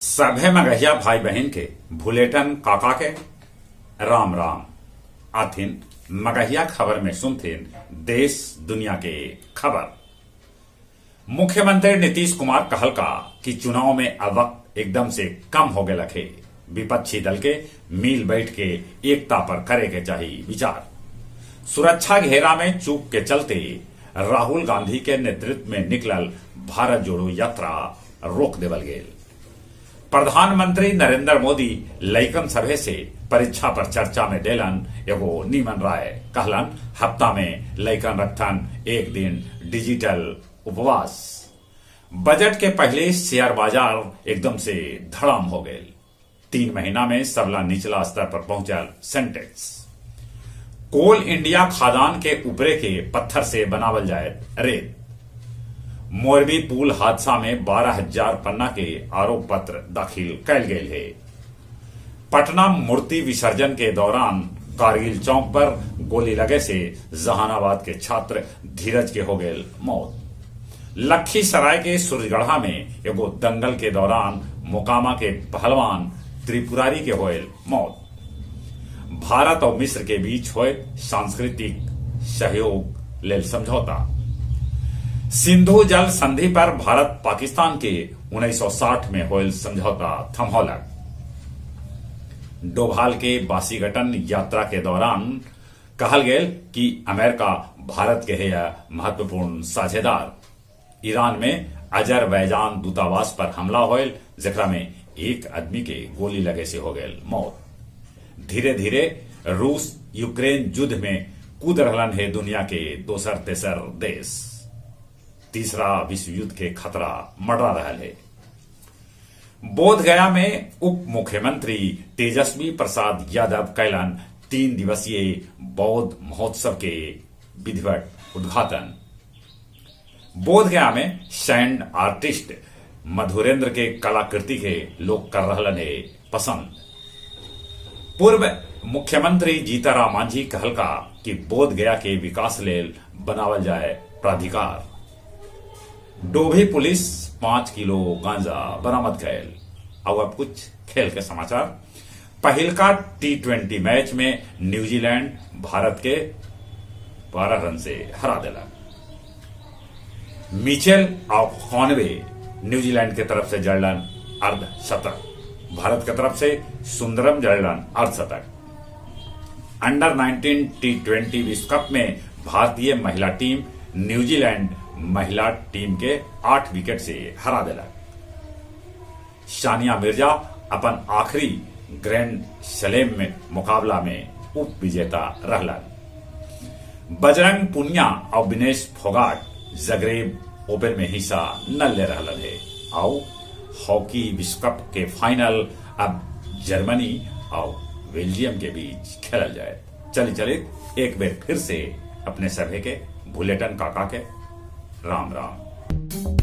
सभे मगहिया भाई बहन के भुलेटन काका के राम राम आथिन मगहिया खबर में सुनथिन देश दुनिया के खबर। मुख्यमंत्री नीतीश कुमार कहल का कि चुनाव में अब वक्त एकदम से कम हो गए लखे, विपक्षी दल के मिल बैठ के एकता पर करे के चाहिए विचार। सुरक्षा घेरा में चूक के चलते राहुल गांधी के नेतृत्व में निकलल भारत जोड़ो यात्रा रोक देवल गेल। प्रधानमंत्री नरेंद्र मोदी लइकन सभे से परीक्षा पर चर्चा में देलन एगो नीमन राय, कहलन हफ्ता में लइकन रखथन एक दिन डिजिटल उपवास। बजट के पहले शेयर बाजार एकदम से धड़ाम हो गए। 3 महीना में सबला निचला स्तर पर पहुंचल सेंटेक्स। कोल इंडिया खादान के ऊपरे के पत्थर से बनावल जाए रेत। मोरबी पुल हादसा में 12,000 पन्ना के आरोप पत्र दाखिल कैल गए है। पटना मूर्ति विसर्जन के दौरान कारगिल चौक पर गोली लगे से जहानाबाद के छात्र धीरज के हो गए मौत। लखीसराय के सूरजगढ़ा में एगो दंगल के दौरान मोकामा के पहलवान त्रिपुरारी के होयल मौत। भारत और मिस्र के बीच हुए सांस्कृतिक सहयोग लेल समझौता। सिंधु जल संधि पर भारत पाकिस्तान के 1960 में होयल समझौता थमहौलक। डोभाल के वाशिंगटन यात्रा के दौरान कहल गेल कि अमेरिका भारत के है महत्वपूर्ण साझेदार। ईरान में अजरबैजान दूतावास पर हमला होयल, जेकरा में एक आदमी के गोली लगे से हो गए मौत। धीरे धीरे रूस यूक्रेन युद्ध में कूद रहलन है दुनिया के दोसर तेसर देश। तीसरा विश्व युद्ध के खतरा मंडरा रहा है। बोधगया में उप मुख्यमंत्री तेजस्वी प्रसाद यादव कैलन 3 दिवसीय बौद्ध महोत्सव के विधिवत उद्घाटन। बोधगया में सैंड आर्टिस्ट मधुरेंद्र के कलाकृति के लोग कर रहलन है पसंद। पूर्व मुख्यमंत्री जीतनराम मांझी कहल का कि बोधगया के विकास लेल बनावल जाए प्राधिकार। डोभी पुलिस 5 किलो गांजा बरामद कैल। अब कुछ खेल के समाचार। पहिलका T20 मैच में न्यूजीलैंड भारत के 12 रन से हरा दिला। मिचेल और हॉनवे न्यूजीलैंड के तरफ से जड़लन अर्धशतक। भारत की तरफ से सुंदरम जड़लन अर्धशतक। अंडर 19 T20 विश्व कप में भारतीय महिला टीम न्यूजीलैंड महिला टीम के 8 विकेट से हरा दिला। सानिया मिर्जा अपन आखिरी ग्रैंड स्लैम में मुकाबला में उप विजेता रहलन। बजरंग पुनिया और विनेश फोगाट जगरेब ओपन में हिस्सा न ले रहलन है। और हॉकी विश्व कप के फाइनल अब जर्मनी और बेल्जियम के बीच खेलल जाए। चले एक बार फिर से अपने सभे के बुलेटिन काका के राम राम।